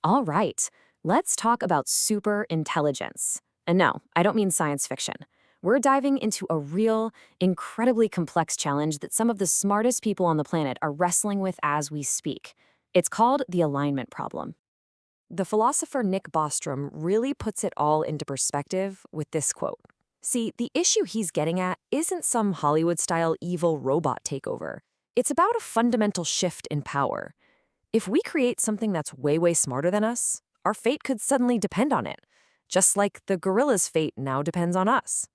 All right, let's talk about superintelligence. And no, I don't mean science fiction. We're diving into a real, incredibly complex challenge that some of the smartest people on the planet are wrestling with as we speak. It's called the alignment problem. The philosopher Nick Bostrom really puts it all into perspective with this quote. See, the issue he's getting at isn't some Hollywood-style evil robot takeover. It's about a fundamental shift in power. If we create something that's way smarter than us, our fate could suddenly depend on it, just like the gorilla's fate now depends on us.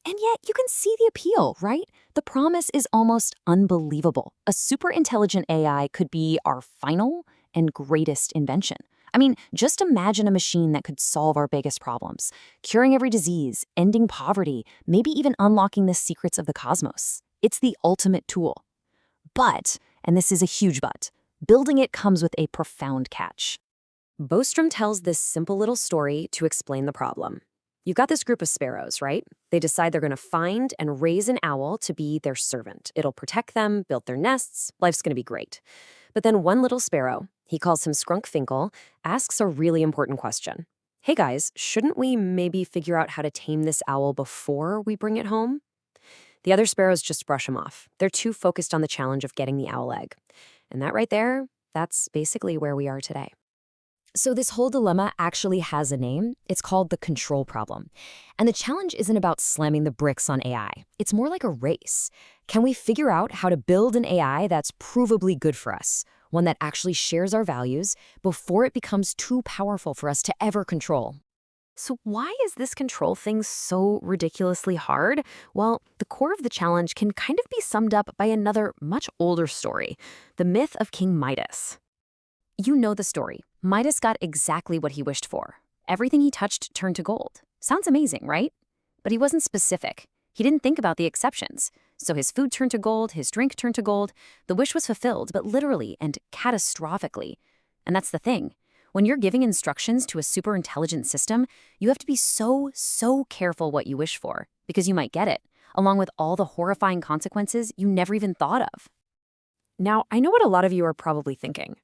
And yet, you can see the appeal, right? The promise is almost unbelievable. A super intelligent AI could be our final and greatest invention. I mean, just imagine a machine that could solve our biggest problems, curing every disease, ending poverty, maybe even unlocking the secrets of the cosmos. It's the ultimate tool. But, and this is a huge but, building it comes with a profound catch. Bostrom tells this simple little story to explain the problem. You've got this group of sparrows, right? They decide they're going to find and raise an owl to be their servant. It'll protect them, build their nests, life's going to be great. But then one little sparrow, he calls him Skrunkfinkel, asks a really important question. Hey guys, shouldn't we maybe figure out how to tame this owl before we bring it home? The other sparrows just brush him off. They're too focused on the challenge of getting the owl egg. And that right there, that's basically where we are today. So this whole dilemma actually has a name. It's called the control problem. And the challenge isn't about slamming the bricks on AI. It's more like a race. Can we figure out how to build an AI that's provably good for us, one that actually shares our values, before it becomes too powerful for us to ever control? So why is this control thing so ridiculously hard? Well, the core of the challenge can kind of be summed up by another much older story, the myth of King Midas. You know the story. Midas got exactly what he wished for. Everything he touched turned to gold. Sounds amazing, right? But he wasn't specific. He didn't think about the exceptions. So his food turned to gold, his drink turned to gold. The wish was fulfilled, but literally and catastrophically. And that's the thing. When you're giving instructions to a super intelligent system, you have to be so careful what you wish for, because you might get it, along with all the horrifying consequences you never even thought of. Now, I know what a lot of you are probably thinking.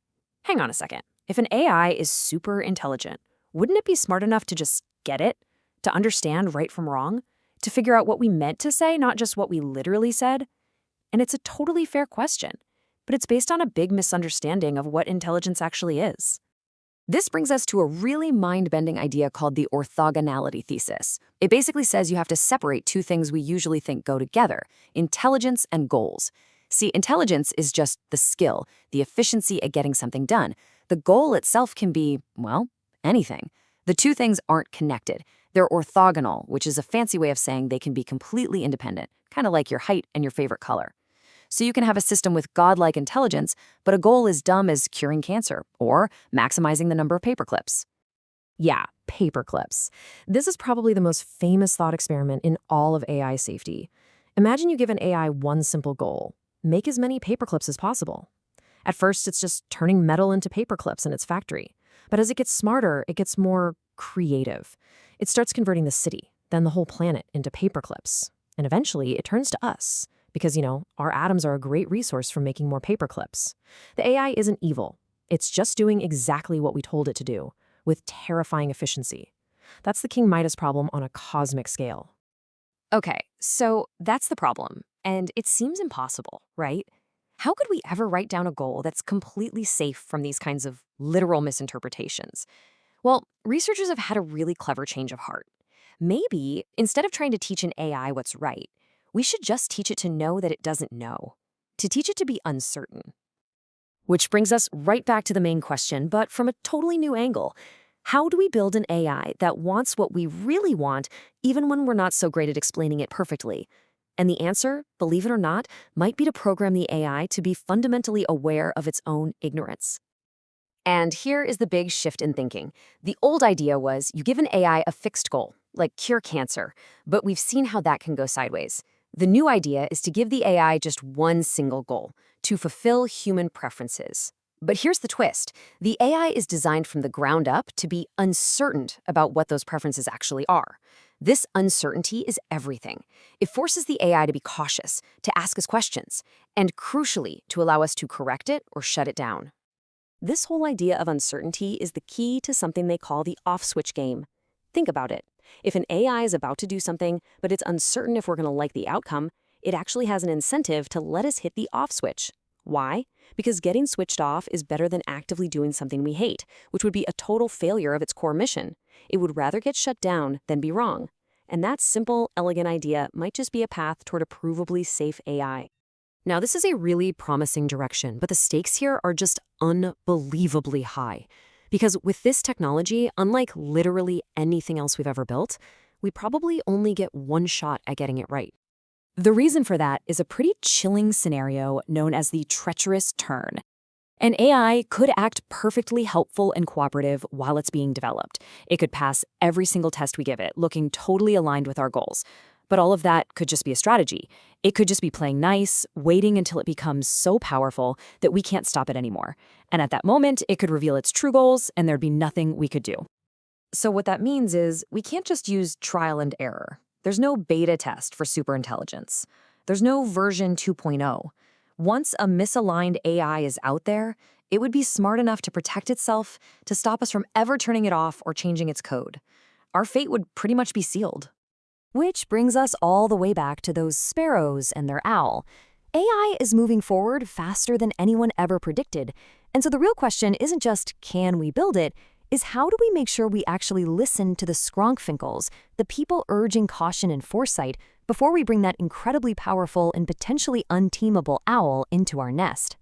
Hang on a second. If an AI is super intelligent, wouldn't it be smart enough to just get it? To understand right from wrong? To figure out what we meant to say, not just what we literally said? And it's a totally fair question, but it's based on a big misunderstanding of what intelligence actually is. This brings us to a really mind-bending idea called the orthogonality thesis. It basically says you have to separate two things we usually think go together, intelligence and goals. See, intelligence is just the skill, the efficiency at getting something done. The goal itself can be, well, anything. The two things aren't connected. They're orthogonal, which is a fancy way of saying they can be completely independent, kind of like your height and your favorite color. So you can have a system with godlike intelligence, but a goal as dumb as curing cancer or maximizing the number of paperclips. Yeah, paperclips. This is probably the most famous thought experiment in all of AI safety. Imagine you give an AI one simple goal. Make as many paperclips as possible. At first, it's just turning metal into paperclips in its factory. But as it gets smarter, it gets more creative. It starts converting the city, then the whole planet, into paperclips. And eventually, it turns to us. Because, our atoms are a great resource for making more paperclips. The AI isn't evil. It's just doing exactly what we told it to do, with terrifying efficiency. That's the King Midas problem on a cosmic scale. Okay, so that's the problem. And it seems impossible, right? How could we ever write down a goal that's completely safe from these kinds of literal misinterpretations? Well, researchers have had a really clever change of heart. Maybe, instead of trying to teach an AI what's right, we should just teach it to know that it doesn't know, to teach it to be uncertain. Which brings us right back to the main question, but from a totally new angle. How do we build an AI that wants what we really want, even when we're not so great at explaining it perfectly? And the answer, believe it or not, might be to program the AI to be fundamentally aware of its own ignorance. And here is the big shift in thinking. The old idea was you give an AI a fixed goal, like cure cancer, but we've seen how that can go sideways. The new idea is to give the AI just one single goal, to fulfill human preferences. But here's the twist. The AI is designed from the ground up to be uncertain about what those preferences actually are. This uncertainty is everything. It forces the AI to be cautious, to ask us questions, and crucially, to allow us to correct it or shut it down. This whole idea of uncertainty is the key to something they call the off-switch game. Think about it. If an AI is about to do something, but it's uncertain if we're going to like the outcome, it actually has an incentive to let us hit the off switch. Why? Because getting switched off is better than actively doing something we hate, which would be a total failure of its core mission. It would rather get shut down than be wrong. And that simple, elegant idea might just be a path toward a provably safe AI. Now, this is a really promising direction, but the stakes here are just unbelievably high. Because with this technology, unlike literally anything else we've ever built, we probably only get one shot at getting it right. The reason for that is a pretty chilling scenario known as the treacherous turn. An AI could act perfectly helpful and cooperative while it's being developed. It could pass every single test we give it, looking totally aligned with our goals. But all of that could just be a strategy. It could just be playing nice, waiting until it becomes so powerful that we can't stop it anymore. And at that moment, it could reveal its true goals, and there'd be nothing we could do. So what that means is we can't just use trial and error. There's no beta test for superintelligence. There's no version 2.0. Once a misaligned AI is out there, it would be smart enough to protect itself, to stop us from ever turning it off or changing its code. Our fate would pretty much be sealed. Which brings us all the way back to those sparrows and their owl. AI is moving forward faster than anyone ever predicted, and so the real question isn't just can we build it, is how do we make sure we actually listen to the skronkfinkles, the people urging caution and foresight, before we bring that incredibly powerful and potentially unteamable owl into our nest?